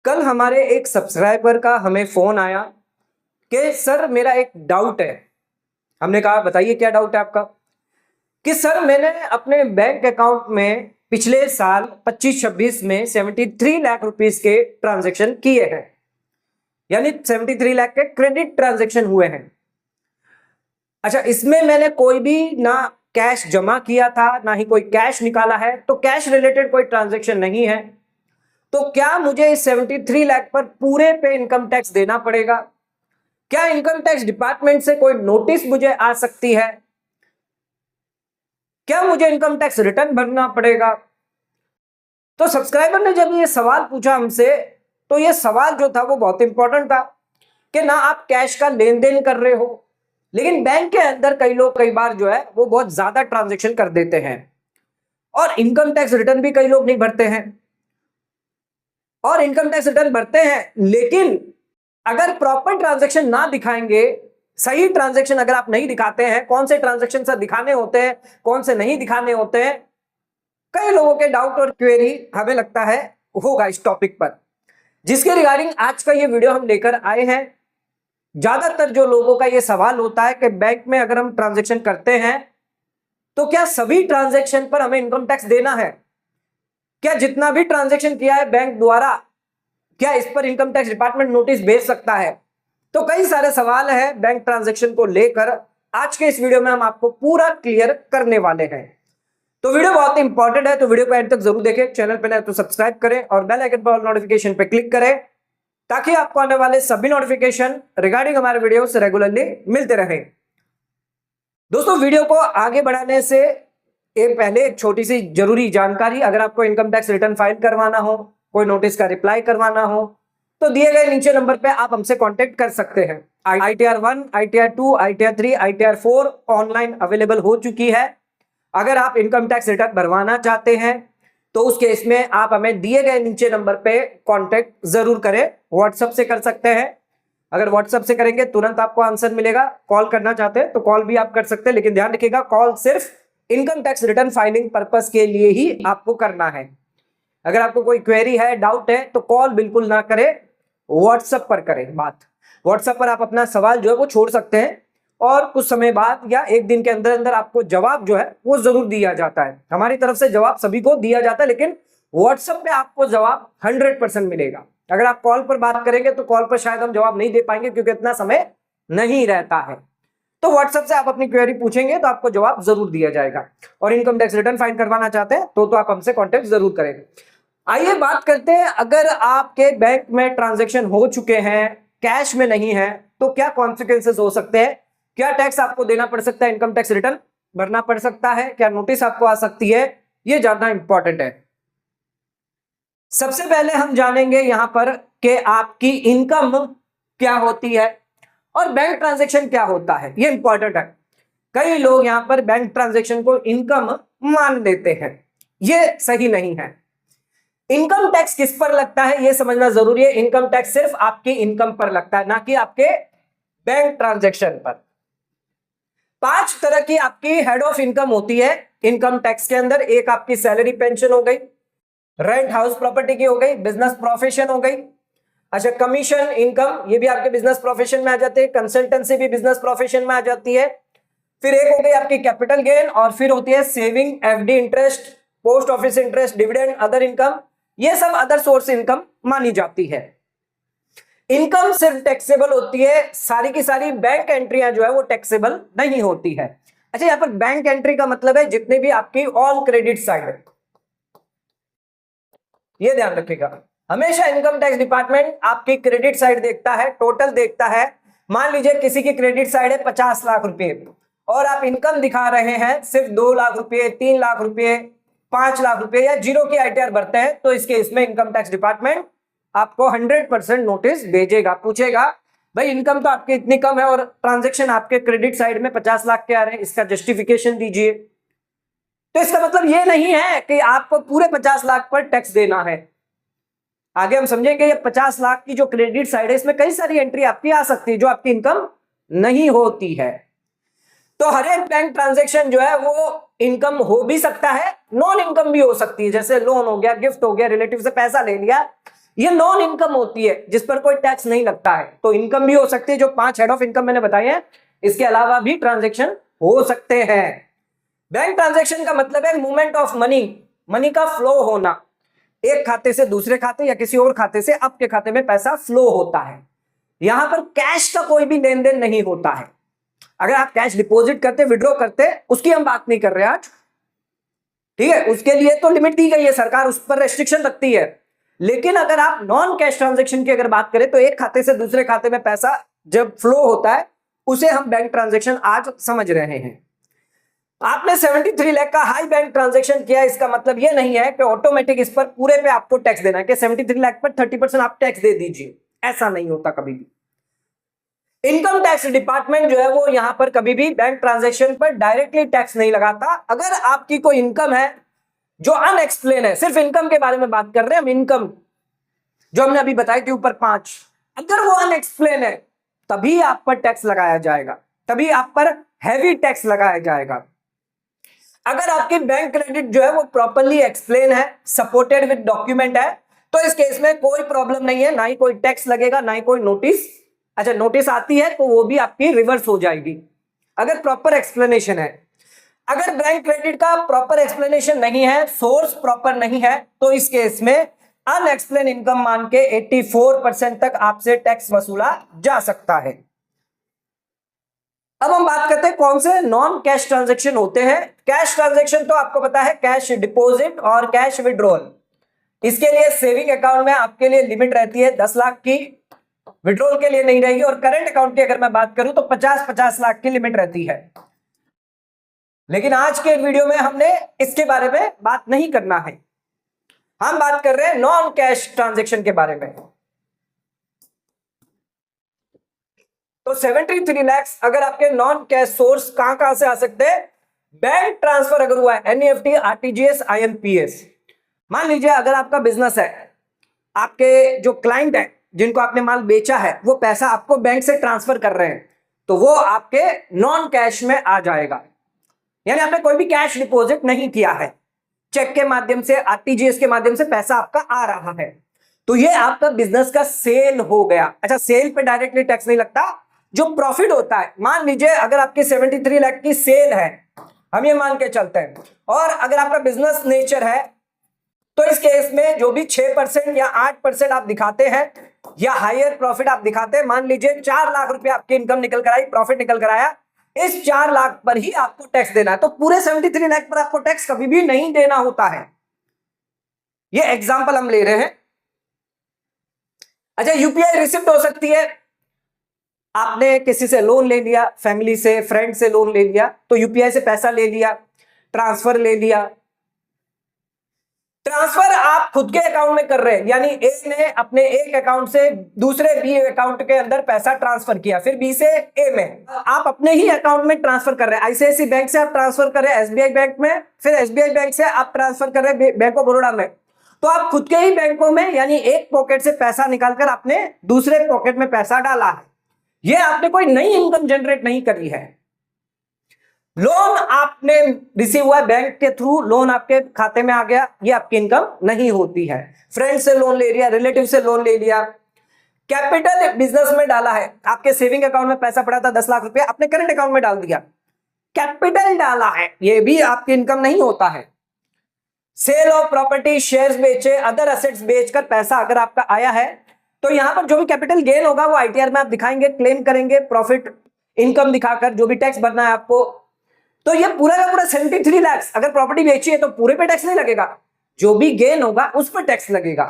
कल हमारे एक सब्सक्राइबर का हमें फोन आया कि सर मेरा एक डाउट है। हमने कहा बताइए क्या डाउट है आपका। कि सर मैंने अपने बैंक अकाउंट में पिछले साल 25-26 में 73 लाख रुपीस के ट्रांजैक्शन किए हैं, यानी 73 लाख के क्रेडिट ट्रांजैक्शन हुए हैं। अच्छा, इसमें मैंने कोई भी ना कैश जमा किया था ना ही कोई कैश निकाला है, तो कैश रिलेटेड कोई ट्रांजैक्शन नहीं है। तो क्या मुझे इस 73 लाख पर पूरे पे इनकम टैक्स देना पड़ेगा? क्या इनकम टैक्स डिपार्टमेंट से कोई नोटिस मुझे आ सकती है? क्या मुझे इनकम टैक्स रिटर्न भरना पड़ेगा? तो सब्सक्राइबर ने जब ये सवाल पूछा हमसे, तो ये सवाल जो था वो बहुत इंपॉर्टेंट था कि ना आप कैश का लेन देन कर रहे हो, लेकिन बैंक के अंदर कई लोग कई बार जो है वो बहुत ज्यादा ट्रांजेक्शन कर देते हैं और इनकम टैक्स रिटर्न भी कई लोग नहीं भरते हैं, और इनकम टैक्स रिटर्न भरते हैं लेकिन अगर प्रॉपर ट्रांजैक्शन ना दिखाएंगे, सही ट्रांजैक्शन अगर आप नहीं दिखाते हैं, कौन से ट्रांजैक्शन सर दिखाने होते हैं, कौन से नहीं दिखाने होते हैं, कई लोगों के डाउट और क्वेरी हमें लगता है होगा इस टॉपिक पर, जिसके रिगार्डिंग आज का ये वीडियो हम लेकर आए हैं। ज्यादातर जो लोगों का ये सवाल होता है कि बैंक में अगर हम ट्रांजैक्शन करते हैं तो क्या सभी ट्रांजैक्शन पर हमें इनकम टैक्स देना है? क्या जितना भी ट्रांजैक्शन किया है बैंक द्वारा, क्या इस पर इनकम टैक्स डिपार्टमेंट नोटिस भेज सकता है? तो कई सारे सवाल है बैंक ट्रांजैक्शन को लेकर। आज के इस वीडियो में हम आपको पूरा क्लियर करने वाले हैं, तो वीडियो बहुत इंपॉर्टेंट है, तो वीडियो को एंड तक जरूर देखें। चैनल पर नए तो सब्सक्राइब करें और बेल आइकन पर नोटिफिकेशन पर क्लिक करें ताकि आपको आने वाले सभी नोटिफिकेशन रिगार्डिंग हमारे वीडियो से रेगुलरली मिलते रहे। दोस्तों, वीडियो को आगे बढ़ाने से पहले एक छोटी सी जरूरी जानकारी, अगर आपको इनकम टैक्स रिटर्न फाइल करवाना हो, कोई नोटिस का रिप्लाई करवाना हो, तो दिए गए नीचे नंबर पे आप हमसे कांटेक्ट कर सकते हैं। ITR 1, ITR 2, ITR 3, ITR 4 online available हो चुकी है। अगर आप इनकम टैक्स रिटर्न भरवाना चाहते हैं तो उस केस में आप हमें दिए गए नीचे नंबर पे कांटेक्ट जरूर करें। व्हाट्सएप से कर सकते हैं, अगर व्हाट्सएप से करेंगे तुरंत आपको आंसर मिलेगा। कॉल करना चाहते हैं तो कॉल भी आप कर सकते हैं, लेकिन ध्यान रखिएगा कॉल सिर्फ income tax return filing purpose के लिए ही आपको करना है। अगर आपको कोई क्वेरी है, डाउट है, तो कॉल बिल्कुल ना करें, व्हाट्सएप पर करें बात। व्हाट्सएप पर आप अपना सवाल जो है वो छोड़ सकते हैं और कुछ समय बाद या एक दिन के अंदर अंदर आपको जवाब जो है वो जरूर दिया जाता है। हमारी तरफ से जवाब सभी को दिया जाता है, लेकिन व्हाट्सएप पे आपको जवाब 100% मिलेगा। अगर आप कॉल पर बात करेंगे तो कॉल पर शायद हम जवाब नहीं दे पाएंगे क्योंकि इतना समय नहीं रहता है। तो व्हाट्सएप से आप अपनी क्वेरी पूछेंगे तो आपको जवाब जरूर दिया जाएगा। और इनकम टैक्स रिटर्न फाइल करवाना चाहते हैं तो आप हमसे कांटेक्ट जरूर करेंगे। आइए बात करते हैं, अगर आपके बैंक में ट्रांजैक्शन हो चुके हैं, कैश में नहीं है, तो क्या कॉन्सिक्वेंसेस हो सकते हैं? क्या टैक्स आपको देना पड़ सकता है, इनकम टैक्स रिटर्न भरना पड़ सकता है, क्या नोटिस आपको आ सकती है? यह जानना इंपॉर्टेंट है। सबसे पहले हम जानेंगे यहां पर कि आपकी इनकम क्या होती है और बैंक ट्रांजैक्शन क्या होता है। यह इंपॉर्टेंट है। कई लोग यहां पर बैंक ट्रांजैक्शन को इनकम मान लेते हैं, यह सही नहीं है। इनकम टैक्स किस पर लगता है यह समझना जरूरी है। इनकम टैक्स सिर्फ आपकी इनकम पर लगता है, ना कि आपके बैंक ट्रांजैक्शन पर। 5 तरह की आपकी हेड ऑफ इनकम होती है इनकम टैक्स के अंदर। एक आपकी सैलरी पेंशन हो गई, रेंट हाउस प्रॉपर्टी की हो गई, बिजनेस प्रोफेशन हो गई। अच्छा, कमीशन इनकम, ये भी आपके बिजनेस प्रोफेशन में आ जाती है। कंसल्टेंसी भी बिजनेस प्रोफेशन में आ जाती है। फिर एक हो गई आपकी कैपिटल गेन, और फिर होती है saving, FD interest, post office interest, dividend, other income. ये सब अदर सोर्स इनकम मानी जाती है। इनकम सिर्फ टैक्सेबल होती है, सारी की सारी बैंक एंट्रियां जो है वो टैक्सेबल नहीं होती है। अच्छा, यहां पर बैंक एंट्री का मतलब है जितने भी आपकी ऑन क्रेडिट साइड है, ये ध्यान रखिएगा। हमेशा इनकम टैक्स डिपार्टमेंट आपकी क्रेडिट साइड देखता है, टोटल देखता है। मान लीजिए किसी की क्रेडिट साइड है 50 लाख रुपए और आप इनकम दिखा रहे हैं सिर्फ 2 लाख रुपए, 3 लाख रुपए, 5 लाख रुपए या जीरो की ITR भरते हैं, तो इसके इसमें इनकम टैक्स डिपार्टमेंट आपको 100% नोटिस भेजेगा, पूछेगा भाई इनकम तो आपकी इतनी कम है और ट्रांजैक्शन आपके क्रेडिट साइड में 50 लाख के आ रहे हैं, इसका जस्टिफिकेशन दीजिए। तो इसका मतलब यह नहीं है कि आपको पूरे 50 लाख पर टैक्स देना है। आगे हम समझेंगे ये 50 लाख की जो क्रेडिट साइड है इसमें कई सारी एंट्री आपकी आ सकती है जो आपकी इनकम नहीं होती है। तो हर एक बैंक ट्रांजैक्शन जो है वो इनकम हो भी सकता है, नॉन इनकम भी हो सकती है। जैसे लोन हो गया, गिफ्ट हो गया, रिलेटिव से पैसा ले लिया, ये नॉन इनकम होती है जिस पर कोई टैक्स नहीं लगता है। तो इनकम भी हो सकती है, जो 5 हेड ऑफ इनकम मैंने बताए हैं, इसके अलावा भी ट्रांजैक्शन हो सकते हैं। बैंक ट्रांजैक्शन का मतलब है मूवमेंट ऑफ मनी, मनी का फ्लो होना, एक खाते से दूसरे खाते या किसी और खाते से आपके खाते में पैसा फ्लो होता है। यहां पर कैश का कोई भी लेन देन नहीं होता है। अगर आप कैश डिपॉजिट करते, विड्रॉ करते, उसकी हम बात नहीं कर रहे आज, ठीक है, उसके लिए तो लिमिट दी गई है, सरकार उस पर रेस्ट्रिक्शन रखती है। लेकिन अगर आप नॉन कैश ट्रांजैक्शन की अगर बात करें तो एक खाते से दूसरे खाते में पैसा जब फ्लो होता है उसे हम बैंक ट्रांजैक्शन आज समझ रहे हैं। आपने 73 लाख का हाई बैंक ट्रांजैक्शन किया, इसका मतलब यह नहीं है कि ऑटोमेटिक इस पर पूरे पे आपको टैक्स देना है कि 73 लाख पर 30% आप टैक्स दे दीजिए, ऐसा नहीं होता कभी भी। इनकम टैक्स डिपार्टमेंट जो है वो यहां पर कभी भी बैंक ट्रांजैक्शन पर डायरेक्टली टैक्स नहीं लगाता। अगर आपकी कोई इनकम है जो अनएक्सप्लेन है, सिर्फ इनकम के बारे में बात कर रहे हैं हम, इनकम जो हमने अभी बताई थी ऊपर 5, अगर वो अनएक्सप्लेन है तभी आप पर टैक्स लगाया जाएगा, तभी आप पर हैवी टैक्स लगाया जाएगा। अगर आपकी बैंक क्रेडिट जो है वो प्रॉपर्ली एक्सप्लेन है, सपोर्टेड विद डॉक्यूमेंट है, तो इस केस में कोई प्रॉब्लम नहीं है, ना ही कोई टैक्स लगेगा, ना ही कोई नोटिस। अच्छा, नोटिस आती है तो वो भी आपकी रिवर्स हो जाएगी अगर प्रॉपर एक्सप्लेनेशन है। अगर बैंक क्रेडिट का प्रॉपर एक्सप्लेनेशन नहीं है, सोर्स प्रॉपर नहीं है, तो इस केस में अनएक्सप्लेन इनकम मान के 84% तक आपसे टैक्स वसूला जा सकता है। अब हम बात करते हैं कौन से नॉन कैश ट्रांजैक्शन होते हैं। कैश ट्रांजैक्शन तो आपको पता है, कैश डिपॉजिट और कैश विड्रॉल। इसके लिए सेविंग अकाउंट में आपके लिए लिमिट रहती है 10 लाख की, विड्रॉल के लिए नहीं रहेगी। और करंट अकाउंट की अगर मैं बात करूं तो 50-50 लाख की लिमिट रहती है। लेकिन आज के वीडियो में हमने इसके बारे में बात नहीं करना है, हम बात कर रहे हैं नॉन कैश ट्रांजैक्शन के बारे में। तो 73 लाख अगर आपके नॉन कैश सोर्स कहां से आ सकते हैं? बैंक ट्रांसफर अगर हुआ है, एनईएफटी, आरटीजीएस, आईएमपीएस। मान लीजिए अगर आपका बिजनेस है, आपके जो क्लाइंट है जिनको आपने माल बेचा है वो पैसा आपको बैंक से ट्रांसफर कर रहे हैं, तो वो आपके नॉन कैश में आ जाएगा। यानी आपने कोई भी कैश डिपॉजिट नहीं किया है, चेक के माध्यम से, आरटीजीएस के माध्यम से पैसा आपका आ रहा है, तो ये आपका बिजनेस का सेल हो गया। अच्छा, सेल पे डायरेक्टली टैक्स नहीं लगता, जो प्रॉफिट होता है, मान लीजिए अगर आपकी 73 लाख की सेल है, हम ये मान के चलते हैं, और अगर आपका बिजनेस नेचर है तो इस केस में जो भी 6% या 8% आप दिखाते हैं या हायर प्रॉफिट आप दिखाते हैं, मान लीजिए 4 लाख रुपए आपकी इनकम निकल कर आई, प्रॉफिट निकल कर आया, इस 4 लाख पर ही आपको टैक्स देना है। तो पूरे 73 लाख पर आपको टैक्स कभी भी नहीं देना होता है। ये एग्जांपल हम ले रहे हैं। अच्छा, यूपीआई रिसिप्ट हो सकती है, आपने किसी से लोन ले लिया, फैमिली से, फ्रेंड से लोन ले लिया, तो यूपीआई से पैसा ले लिया, ट्रांसफर ले लिया। ट्रांसफर आप खुद के अकाउंट में कर रहे हैं, यानी ए ने अपने एक अकाउंट से दूसरे बी अकाउंट के अंदर पैसा ट्रांसफर किया, फिर बी से ए में, आप अपने ही अकाउंट में ट्रांसफर कर रहे हैं। आईसीआईसी बैंक से आप ट्रांसफर कर रहे हैं एसबीआई बैंक में, फिर एसबीआई बैंक से आप ट्रांसफर कर रहे हैं बैंक ऑफ बड़ौदा में। तो आप खुद के ही बैंकों में, यानी एक पॉकेट से पैसा निकालकर आपने दूसरे पॉकेट में पैसा डाला है, यह आपने कोई नई इनकम जनरेट नहीं करी है। लोन आपने रिसीव हुआ बैंक के थ्रू, लोन आपके खाते में आ गया, ये आपकी इनकम नहीं होती है। फ्रेंड से लोन ले लिया, रिलेटिव से लोन ले लिया, कैपिटल बिजनेस में डाला है, आपके सेविंग अकाउंट में पैसा पड़ा था 10 लाख रुपया, आपने करंट अकाउंट में डाल दिया, कैपिटल डाला है, ये भी आपकी इनकम नहीं होता है। सेल ऑफ प्रॉपर्टी, शेयर्स बेचे, अदर एसेट्स बेचकर पैसा अगर आपका आया है, तो यहां पर जो भी कैपिटल गेन होगा वो आईटीआर में आप दिखाएंगे, क्लेम करेंगे, प्रॉफिट इनकम दिखाकर, जो भी टैक्स भरना है आपको। तो ये पूरा का पूरा 73 लाख अगर प्रॉपर्टी बेची है तो पूरे पे टैक्स नहीं लगेगा, जो भी गेन होगा उस पर टैक्स लगेगा।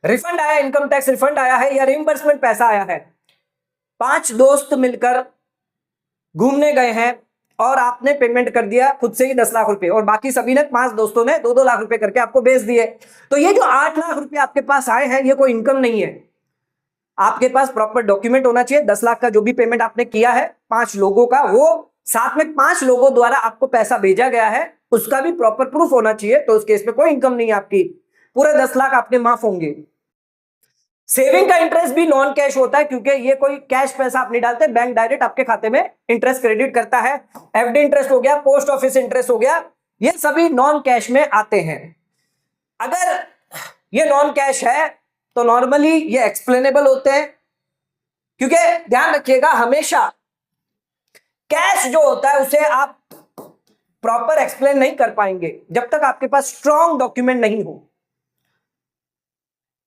रिफंड आया, इनकम टैक्स रिफंड आया है या रिइंबर्समेंट पैसा आया है, 5 दोस्त मिलकर घूमने गए हैं और आपने पेमेंट कर दिया खुद से ही 10 लाख रुपए, और बाकी सभी ने, 5 दोस्तों ने 2-2 लाख रुपए करके आपको बेच दिए, तो ये जो 8 लाख रुपए आपके पास आए हैं ये कोई इनकम नहीं है। आपके पास प्रॉपर डॉक्यूमेंट होना चाहिए, 10 लाख का जो भी पेमेंट आपने किया है 5 लोगों का, वो साथ में 5 लोगों द्वारा आपको पैसा भेजा गया है, उसका भी प्रॉपर प्रूफ होना चाहिए, तो उस केस में कोई इनकम नहीं है आपकी, पूरे 10 लाख आपने माफ होंगे। सेविंग का इंटरेस्ट भी नॉन कैश होता है, क्योंकि ये कोई कैश पैसा आप नहीं डालते, बैंक डायरेक्ट आपके खाते में इंटरेस्ट क्रेडिट करता है। एफडी इंटरेस्ट हो गया, पोस्ट ऑफिस इंटरेस्ट हो गया, ये सभी नॉन कैश में आते हैं। अगर ये नॉन कैश है तो नॉर्मली ये एक्सप्लेनेबल होते हैं, क्योंकि ध्यान रखिएगा हमेशा कैश जो होता है उसे आप प्रॉपर एक्सप्लेन नहीं कर पाएंगे जब तक आपके पास स्ट्रॉन्ग डॉक्यूमेंट नहीं हो।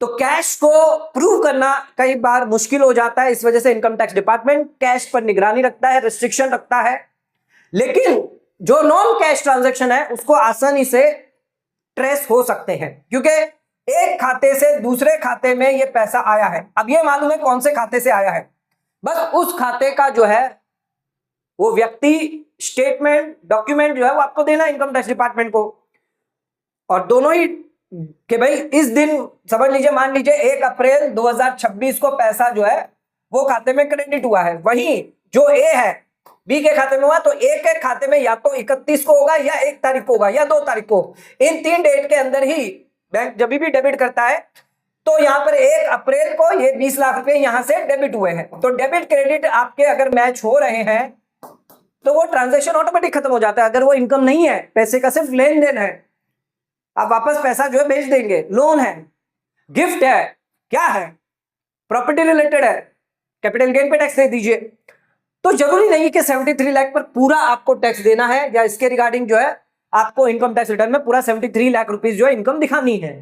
तो कैश को प्रूव करना कई बार मुश्किल हो जाता है, इस वजह से इनकम टैक्स डिपार्टमेंट कैश पर निगरानी रखता है, रिस्ट्रिक्शन रखता है। लेकिन जो नॉन कैश ट्रांजैक्शन है उसको आसानी से ट्रेस हो सकते हैं, क्योंकि एक खाते से दूसरे खाते में ये पैसा आया है। अब ये मालूम है कौन से खाते से आया है, बस उस खाते का जो है वो व्यक्ति स्टेटमेंट डॉक्यूमेंट जो है वो आपको देना इनकम टैक्स डिपार्टमेंट को। और दोनों ही कि भाई इस दिन समझ लीजिए, मान लीजिए 1 अप्रैल 2026 को पैसा जो है वो खाते में क्रेडिट हुआ है, वहीं जो ए है बी के खाते में हुआ, तो ए के खाते में या तो 31 को होगा या 1 तारीख को होगा या 2 तारीख को। इन 3 डेट के अंदर ही बैंक जब भी डेबिट करता है तो यहां पर 1 अप्रैल को ये 20 लाख रुपए यहां से डेबिट हुए हैं। तो डेबिट क्रेडिट आपके अगर मैच हो रहे हैं तो वो ट्रांजैक्शन ऑटोमेटिक खत्म हो जाता है। अगर वो इनकम नहीं है, पैसे का सिर्फ लेन देन है, आप वापस पैसा जो है भेज देंगे, लोन है, गिफ्ट है, क्या है, प्रॉपर्टी रिलेटेड है, कैपिटल गेन पे टैक्स दे दीजिए। तो जरूरी नहीं कि 73 लाख पर पूरा आपको टैक्स देना है, या इसके रिगार्डिंग जो है आपको इनकम टैक्स रिटर्न में पूरा 73 लाख रुपीस जो है इनकम दिखानी है।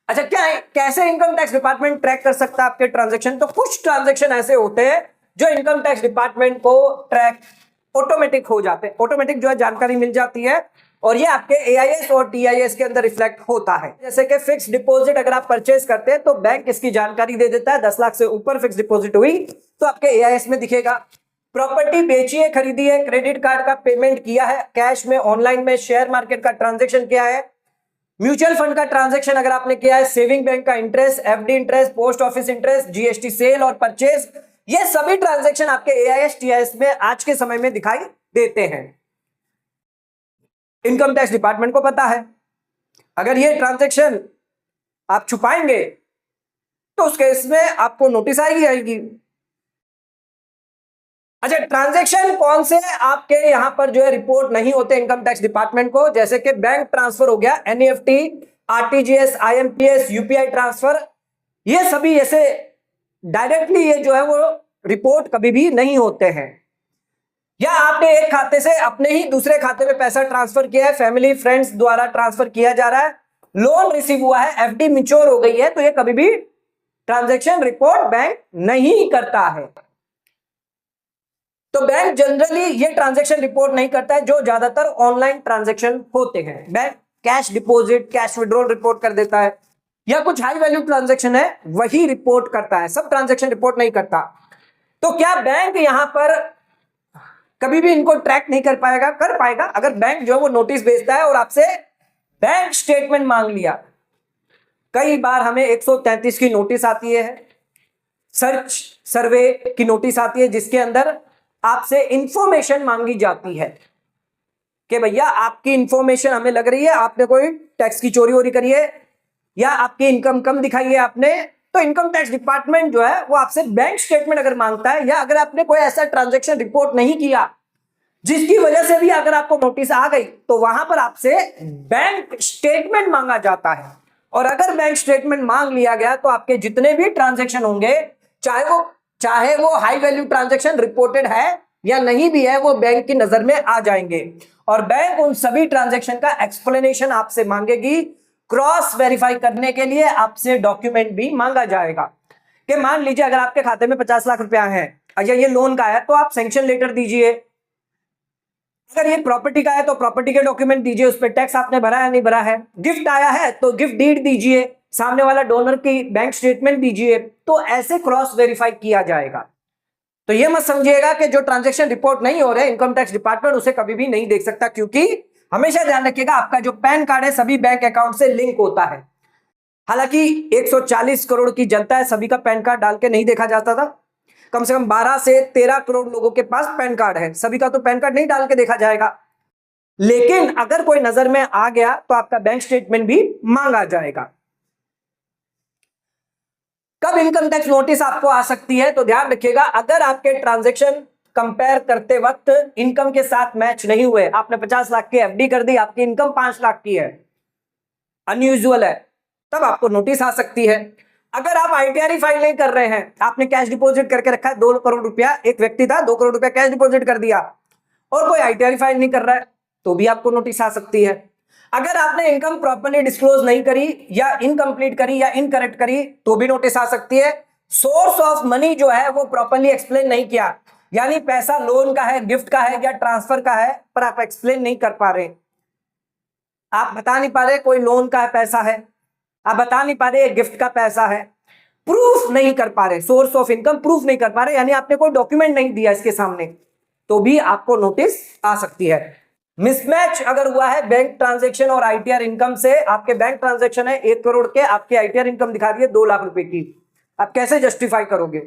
अच्छा, क्या है, कैसे इनकम टैक्स डिपार्टमेंट ट्रैक कर सकता है आपके ट्रांजैक्शन? तो कुछ ट्रांजैक्शन ऐसे होते हैं जो इनकम टैक्स डिपार्टमेंट को ट्रैक ऑटोमेटिक हो जाते हैं, ऑटोमेटिक जो है जानकारी मिल जाती है, और ये आपके एआईएस और टीआईएस के अंदर रिफ्लेक्ट होता है। जैसे कि फिक्स डिपॉजिट अगर आप परचेज करते हैं तो बैंक इसकी जानकारी दे देता है, 10 लाख से ऊपर फिक्स डिपॉजिट हुई तो आपके एआईएस में दिखेगा। प्रॉपर्टी बेची है, खरीदी है, क्रेडिट कार्ड का पेमेंट किया है, कैश में, ऑनलाइन में, शेयर मार्केट का ट्रांजेक्शन किया है, म्यूचुअल फंड का ट्रांजेक्शन अगर आपने किया है, सेविंग बैंक का interest, FD interest, post office interest, GST cell और परचेज, ये सभी ट्रांजेक्शन आपके एआईएस टीआईएस में आज के समय में दिखाई देते हैं। इनकम टैक्स डिपार्टमेंट को पता है अगर ये ट्रांजैक्शन आप छुपाएंगे तो उस केस में आपको नोटिस आएगी। अच्छा, ट्रांजैक्शन कौन से आपके यहां पर जो है रिपोर्ट नहीं होते इनकम टैक्स डिपार्टमेंट को? जैसे कि बैंक ट्रांसफर हो गया, NEFT, RTGS, IMPS, UPI transfer, ये सभी ऐसे डायरेक्टली ये जो है वो रिपोर्ट कभी भी नहीं होते हैं। या आपने एक खाते से अपने ही दूसरे खाते में पैसा ट्रांसफर किया है, फैमिली फ्रेंड्स द्वारा ट्रांसफर किया जा रहा है, लोन रिसीव हुआ है, एफडी मैच्योर हो गई है, तो ये कभी भी ट्रांजैक्शन रिपोर्ट बैंक नहीं करता है। तो बैंक जनरली ये ट्रांजैक्शन रिपोर्ट नहीं करता है, जो ज्यादातर ऑनलाइन ट्रांजैक्शन होते हैं। Bank cash deposit, cash withdrawal report कर देता है, या कुछ हाई वैल्यू ट्रांजैक्शन है वही रिपोर्ट करता है, सब ट्रांजैक्शन रिपोर्ट नहीं करता। तो क्या बैंक यहां पर कभी भी इनको ट्रैक नहीं कर पाएगा? कर पाएगा। अगर बैंक जो है वो नोटिस भेजता है और आपसे बैंक स्टेटमेंट मांग लिया, कई बार हमें 133 की नोटिस आती है, सर्च सर्वे की नोटिस आती है, जिसके अंदर आपसे इंफॉर्मेशन मांगी जाती है कि भैया आपकी इंफॉर्मेशन हमें लग रही है आपने कोई टैक्स की चोरी वोरी करी है, या आपकी इनकम कम दिखाई है आपने। तो इनकम टैक्स डिपार्टमेंट जो है वो आपसे बैंक स्टेटमेंट अगर मांगता है, या अगर आपने कोई ऐसा ट्रांजैक्शन रिपोर्ट नहीं किया जिसकी वजह से भी अगर आपको नोटिस आ गई, तो वहां पर आपसे बैंक स्टेटमेंट मांगा जाता है। और अगर बैंक स्टेटमेंट मांग लिया गया तो आपके जितने भी ट्रांजैक्शन होंगे, चाहे वो हाई वैल्यू ट्रांजैक्शन रिपोर्टेड है या नहीं भी है, वो बैंक की नजर में आ जाएंगे, और बैंक उन सभी ट्रांजैक्शन का एक्सप्लेनेशन आपसे मांगेगी। क्रॉस वेरीफाई करने के लिए आपसे डॉक्यूमेंट भी मांगा जाएगा कि मान लीजिए अगर आपके खाते में 50 लाख रुपया है, अगर ये लोन का है तो आप सैंक्शन लेटर दीजिए, अगर ये प्रॉपर्टी का है तो प्रॉपर्टी के डॉक्यूमेंट दीजिए, उस पर टैक्स आपने भरा है नहीं भरा है, गिफ्ट आया है तो गिफ्ट डीड दीजिए, सामने वाला डोनर की बैंक स्टेटमेंट दीजिए। तो ऐसे क्रॉस वेरीफाई किया जाएगा। तो ये मत समझिएगा कि जो ट्रांजैक्शन रिपोर्ट नहीं हो रहे इनकम टैक्स डिपार्टमेंट उसे कभी भी नहीं देख सकता, क्योंकि हमेशा ध्यान रखिएगा आपका जो पैन कार्ड है सभी बैंक अकाउंट से लिंक होता है। हालांकि 140 करोड़ की जनता है, सभी का पैन कार्ड डाल के नहीं देखा जाता था, कम से कम 12 से 13 करोड़ लोगों के पास पैन कार्ड है, सभी का तो पैन कार्ड नहीं डाल के देखा जाएगा। लेकिन अगर कोई नजर में आ गया तो आपका बैंक स्टेटमेंट भी मांगा जाएगा। कब इनकम टैक्स नोटिस आपको आ सकती है? तो ध्यान रखिएगा, अगर आपके ट्रांजैक्शन कंपेयर करते वक्त इनकम के साथ मैच नहीं हुए, आपने 50 लाख की एफडी कर दी, आपकी इनकम 5 लाख की है, अनयूजुअल है, तब आपको नोटिस आ सकती है। अगर आप आईटीआर फाइल नहीं कर रहे हैं, आपने कैश डिपॉजिट करके रखा है 2 करोड़ रुपया, एक व्यक्ति था 2 करोड़ रुपया कैश डिपॉजिट कर दिया और कोई आईटीआर फाइल नहीं कर रहा है, तो भी आपको नोटिस आ सकती है। अगर आपने इनकम प्रॉपर्ली डिस्क्लोज नहीं करी या इनकम्प्लीट करी या इनकरेक्ट करी, तो भी नोटिस आ सकती है। सोर्स ऑफ मनी जो है वो प्रॉपर्ली एक्सप्लेन नहीं किया, यानी पैसा लोन का है, गिफ्ट का है या ट्रांसफर का है, पर आप एक्सप्लेन नहीं कर पा रहे, आप बता नहीं पा रहे कोई लोन का पैसा है, आप बता नहीं पा रहे गिफ्ट का पैसा है, प्रूफ नहीं कर पा रहे, सोर्स ऑफ इनकम प्रूफ नहीं कर पा रहे, यानी आपने कोई डॉक्यूमेंट नहीं दिया इसके सामने, तो भी आपको नोटिस आ सकती है। मिसमैच अगर हुआ है बैंक ट्रांजैक्शन और आईटीआर इनकम से, आपके बैंक ट्रांजैक्शन है 1 करोड़ के, आपकी आईटीआर इनकम दिखा रही है 2 लाख रुपए की, आप कैसे जस्टिफाई करोगे?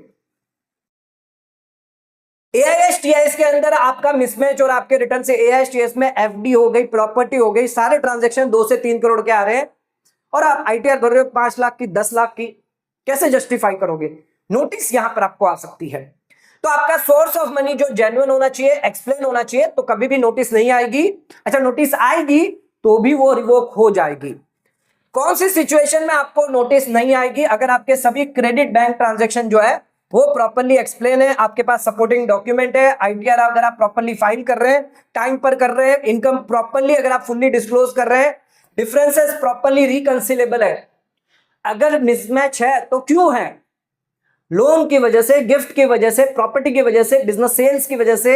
एआईएस टीआईएस के अंदर आपका मिसमैच और आपके रिटर्न से एआईएस टीआईएस में एफडी हो गई, प्रॉपर्टी हो गई, सारे ट्रांजैक्शन 2 से 3 करोड़ के आ रहे हैं और आप आईटीआर भर रहे हो 5 लाख की, 10 लाख की, कैसे जस्टिफाई करोगे? नोटिस यहां पर आपको आ सकती है। तो आपका सोर्स ऑफ मनी जो जेन्युइन होना चाहिए, एक्सप्लेन होना चाहिए, तो कभी भी नोटिस नहीं आएगी। अच्छा, नोटिस आएगी तो भी वो रिवोक हो जाएगी। कौन सी सिचुएशन में आपको नोटिस नहीं आएगी? अगर आपके सभी क्रेडिट बैंक ट्रांजैक्शन जो है वो प्रॉपर्ली एक्सप्लेन है, आपके पास सपोर्टिंग डॉक्यूमेंट है, आईटीआर अगर आप प्रॉपर्ली फाइल कर रहे हैं, टाइम पर कर रहे हैं, इनकम प्रॉपर्ली अगर आप फुल्ली डिस्क्लोज कर रहे हैं, डिफरेंसेस प्रॉपर्ली रिकंसिलेबल है। अगर मिसमैच है तो क्यों है? लोन की वजह से, गिफ्ट की वजह से, प्रॉपर्टी की वजह से, बिजनेस सेल्स की वजह से,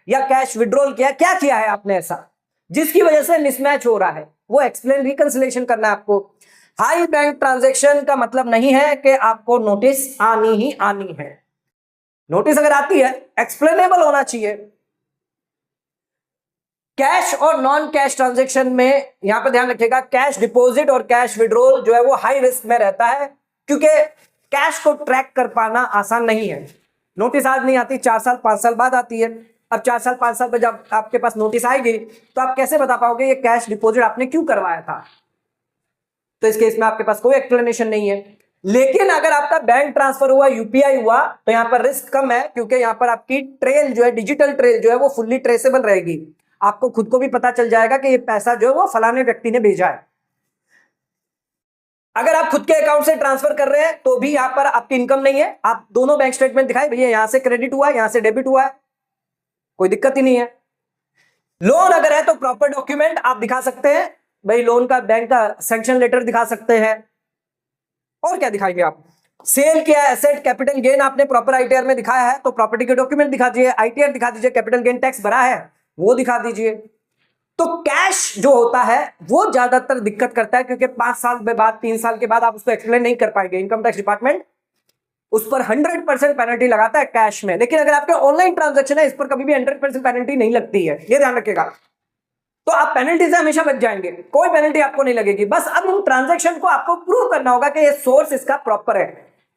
या कैश विड्रॉल किया, क्या किया है आपने ऐसा जिसकी वजह से मिसमैच हो रहा है? वो एक्सप्लेन रिकंसिलेशन करना है आपको। हाई बैंक ट्रांजैक्शन का मतलब नहीं है कि आपको नोटिस आनी ही आनी है। नोटिस अगर आती है एक्सप्लेनेबल होना चाहिए। कैश और नॉन कैश ट्रांजैक्शन में यहां पर ध्यान रखिएगा, कैश डिपॉजिट और कैश विड्रॉल जो है वो हाई रिस्क में रहता है, क्योंकि कैश को ट्रैक कर पाना आसान नहीं है। नोटिस आज नहीं आती, 4 साल 5 साल बाद आती है। अब 4 साल 5 साल बाद जब आपके पास नोटिस आएगी तो आप कैसे बता पाओगे ये कैश डिपॉजिट आपने क्यों करवाया था? तो इस केस में आपके पास कोई एक्सप्लेनेशन नहीं है। लेकिन अगर आपका बैंक ट्रांसफर हुआ, यूपीआई हुआ, तो यहां पर रिस्क कम है, क्योंकि यहां पर आपकी ट्रेल जो है, डिजिटल ट्रेल जो है वो फुल्ली ट्रेसेबल रहेगी। आपको खुद को भी पता चल जाएगा कि ये पैसा जो है वो फलाने व्यक्ति ने भेजा है। अगर आप खुद के अकाउंट से ट्रांसफर कर रहे हैं तो भी यहां पर आपकी इनकम नहीं है, आप दोनों बैंक स्टेटमेंट दिखाए, भैया यहां से क्रेडिट हुआ है, यहां से डेबिट हुआ है, कोई दिक्कत ही नहीं है। लोन अगर है तो प्रॉपर डॉक्यूमेंट आप दिखा सकते हैं, भाई लोन का, बैंक का सैंक्शन लेटर दिखा सकते हैं, और क्या दिखाएंगे आप? सेल किया एसेट, कैपिटल गेन आपने प्रॉपर आईटीआर में दिखाया है तो प्रॉपर्टी के डॉक्यूमेंट दिखा दीजिए, आईटीआर दिखा दीजिए, कैपिटल गेन टैक्स भरा है वो दिखा दीजिए। तो कैश जो होता है वो ज्यादातर दिक्कत करता है, क्योंकि 5 साल के बाद, 3 साल के बाद आप उसको एक्सप्लेन नहीं कर पाएंगे। इनकम टैक्स डिपार्टमेंट उस पर 100% पेनल्टी लगाता है कैश में, लेकिन अगर आपके ऑनलाइन ट्रांजैक्शन है इस पर कभी भी 100% पेनल्टी नहीं लगती है, ये ध्यान रखिएगा। तो आप पेनल्टी से हमेशा बच जाएंगे, कोई पेनल्टी आपको नहीं लगेगी। बस अब इन ट्रांजैक्शन को आपको प्रूव करना होगा कि ये सोर्स इसका प्रॉपर है,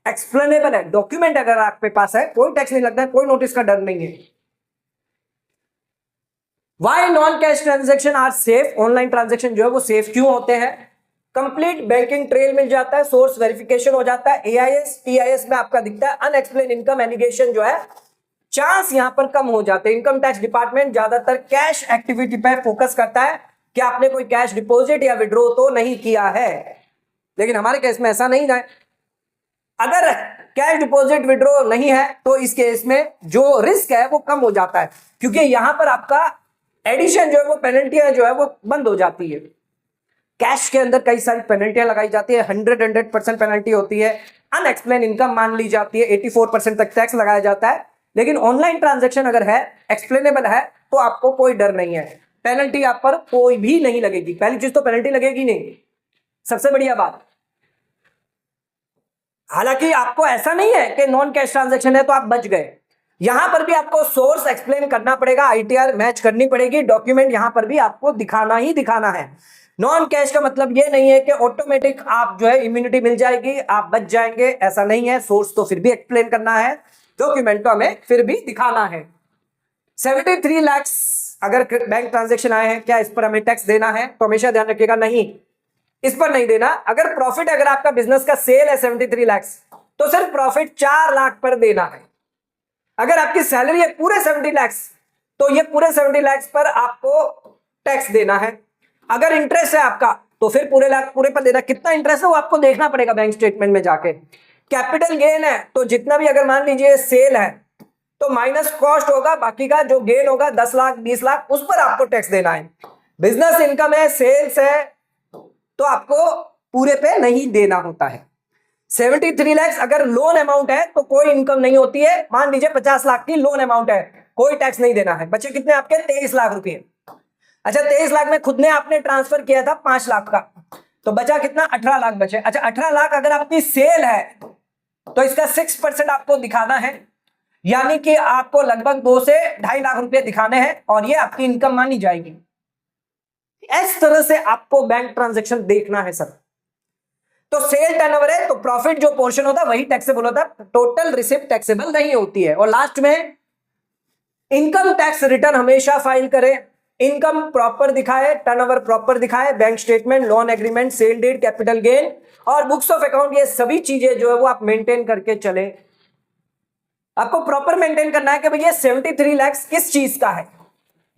एक्सप्लेनेबल है, डॉक्यूमेंट अगर आपके पास है, कोई टैक्स नहीं लगता है, कोई नोटिस का डर नहीं है। Why non cash transaction are safe? Online transaction जो है वो सेफ क्यों होते हैं? कंप्लीट बैंकिंग ट्रेल मिल जाता है, सोर्स वेरिफिकेशन हो जाता है, एआईएस टीआईएस में आपका दिखता है, अनएक्सप्लेन इनकम एलिगेशन जो है चांस यहां पर कम हो जाते हैं। इनकम टैक्स डिपार्टमेंट ज्यादातर कैश एक्टिविटी पर फोकस करता है कि आपने कोई कैश डिपॉजिट या विड्रॉ तो नहीं किया है, लेकिन हमारे केस में ऐसा नहीं है। अगर कैश डिपॉजिट विड्रॉ नहीं है तो इस केस में जो रिस्क है वो कम हो जाता है, क्योंकि यहां पर आपका एडिशन जो है वो पेनल्टियां जो है वो बंद हो जाती है। कैश के अंदर कई सारी पेनल्टियां लगाई जाती है, 100% पेनल्टी होती है, अनएक्सप्लेन इनकम मान ली जाती है, 84% तक टैक्स लगाया जाता है। लेकिन ऑनलाइन ट्रांजैक्शन अगर है, एक्सप्लेनेबल है, तो आपको कोई डर नहीं है, पेनल्टी आप पर कोई भी नहीं लगेगी। पहली चीज तो पेनल्टी लगेगी नहीं, सबसे बढ़िया बात। हालांकि आपको ऐसा नहीं है कि नॉन कैश ट्रांजैक्शन है तो आप बच गए, यहां पर भी आपको सोर्स एक्सप्लेन करना पड़ेगा, आईटीआर मैच करनी पड़ेगी, डॉक्यूमेंट यहां पर भी आपको दिखाना ही दिखाना है। नॉन कैश का मतलब ये नहीं है कि ऑटोमेटिक आप जो है इम्यूनिटी मिल जाएगी, आप बच जाएंगे, ऐसा नहीं है। सोर्स तो फिर भी एक्सप्लेन करना है, डॉक्यूमेंट तो हमें फिर भी दिखाना है। 73 लाख अगर बैंक ट्रांजेक्शन आए हैं, क्या इस पर हमें टैक्स देना है? तो हमेशा ध्यान रखिएगा, नहीं, इस पर नहीं देना। अगर प्रॉफिट, अगर आपका बिजनेस का सेल है 73 लाख, तो सिर्फ प्रॉफिट 4 लाख पर देना है। अगर आपकी सैलरी है पूरे 70 लाख, तो ये पूरे 70 लाख पर आपको टैक्स देना है। अगर इंटरेस्ट है आपका तो फिर पूरे पर देना। कितना इंटरेस्ट है वो आपको देखना पड़ेगा बैंक स्टेटमेंट में जाके। कैपिटल गेन है तो जितना भी, अगर मान लीजिए सेल है तो माइनस कॉस्ट होगा, बाकी का जो गेन होगा 10 लाख 20 लाख उस पर आपको टैक्स देना है। बिजनेस इनकम है, सेल्स है, तो आपको पूरे पे नहीं देना होता है। 73 लाख अगर लोन अमाउंट है तो कोई इनकम नहीं होती है। मान लीजिए 50 लाख की लोन अमाउंट है, कोई टैक्स नहीं देना है। बचे कितने आपके? 23 लाख रुपए। अच्छा 23 लाख में खुद ने आपने ट्रांसफर किया था 5 लाख का, तो बचा कितना? 18 लाख बचे। अच्छा 18 लाख अगर आपकी सेल है तो इसका 6% आपको दिखाना है, यानी कि आपको लगभग 2 से 2.5 लाख रुपए दिखाने हैं और ये आपकी इनकम मानी जाएगी। इस तरह से आपको बैंक ट्रांजैक्शन देखना है सर। तो सेल टर्नओवर है तो प्रॉफिट जो पोर्शन होता है वही टैक्सेबल होता है, टोटल रिसिप्ट टैक्सेबल नहीं होती है। और लास्ट में इनकम टैक्स रिटर्न हमेशा फाइल करें, इनकम प्रॉपर दिखाए, टर्नओवर प्रॉपर दिखाए, bank statement, loan agreement, sale deed, capital gain और बुक्स ऑफ अकाउंट, ये सभी चीजें जो है वो आप मेंटेन करके चले। आपको प्रॉपर मेंटेन करना है कि भैया 73 लाख किस चीज का है।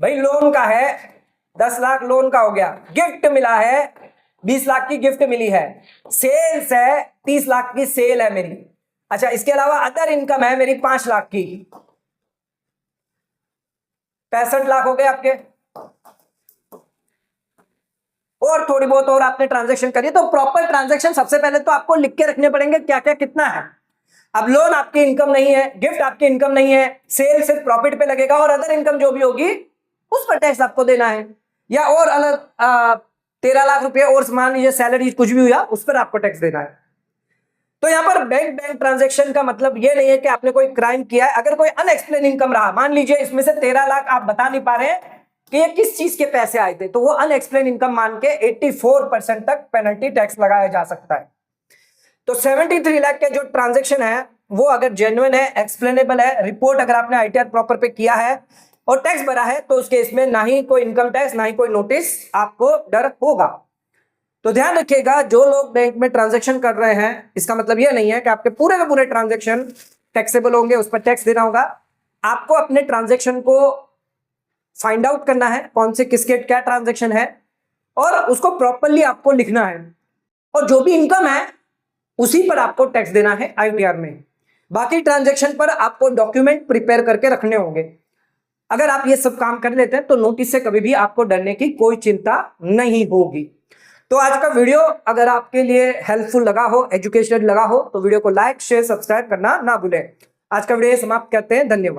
भाई लोन का है, 10 लाख लोन का हो गया, गिफ्ट मिला है 20 लाख की गिफ्ट मिली है, सेल्स है 30 लाख की सेल है मेरी। अच्छा इसके अलावा अदर इनकम है मेरी 5 लाख की, 65 लाख हो गए आपके। और थोड़ी बहुत और आपने ट्रांजैक्शन करी, तो प्रॉपर ट्रांजैक्शन सबसे पहले तो आपको लिख के रखने पड़ेंगे क्या क्या कितना है। अब लोन आपकी इनकम नहीं है, गिफ्ट आपकी इनकम नहीं है, सेल सिर्फ प्रॉफिट पे लगेगा और अदर इनकम जो भी होगी उस पर टैक्स आपको देना है। या और अलग 13 लाख रुपए और मान लीजिए सैलरी कुछ भी हुआ उस पर आपको टैक्स देना है। तो यहां पर बैंक ट्रांजैक्शन का मतलब ये नहीं है कि आपने कोई क्राइम किया है। अगर कोई अनएक्सप्लेन इनकम रहा, मान लीजिए इसमें से 13 लाख आप बता नहीं पा रहे हैं कि ये किस चीज के पैसे आए थे, तो वो अनएक्सप्लेन इनकम मान के 84% तक पेनल्टी टैक्स लगाया जा सकता है। तो 73 लाख के जो ट्रांजैक्शन है वो अगर जेन्युइन है, एक्सप्लेनेबल है, रिपोर्ट अगर आपने आईटीआर प्रॉपर पे किया है और टैक्स भरा है, तो उसके इसमें ना ही कोई इनकम टैक्स ना ही कोई नोटिस आपको डर होगा। तो ध्यान रखिएगा, जो लोग बैंक में ट्रांजैक्शन कर रहे हैं इसका मतलब यह नहीं है कि आपके पूरे के पूरे ट्रांजैक्शन टैक्सेबल होंगे, उस पर टैक्स देना होगा। आपको अपने ट्रांजैक्शन को फाइंड आउट करना है कौन से किसके क्या ट्रांजैक्शन है और उसको प्रॉपरली आपको लिखना है, और जो भी इनकम है उसी पर आपको टैक्स देना है आईटीआर में। बाकी ट्रांजैक्शन पर आपको डॉक्यूमेंट प्रिपेयर करके रखने होंगे। अगर आप ये सब काम कर लेते हैं तो नोटिस से कभी भी आपको डरने की कोई चिंता नहीं होगी। तो आज का वीडियो अगर आपके लिए हेल्पफुल लगा हो, एजुकेशनल लगा हो, तो वीडियो को लाइक शेयर सब्सक्राइब करना ना भूलें। आज का वीडियो समाप्त करते हैं, धन्यवाद।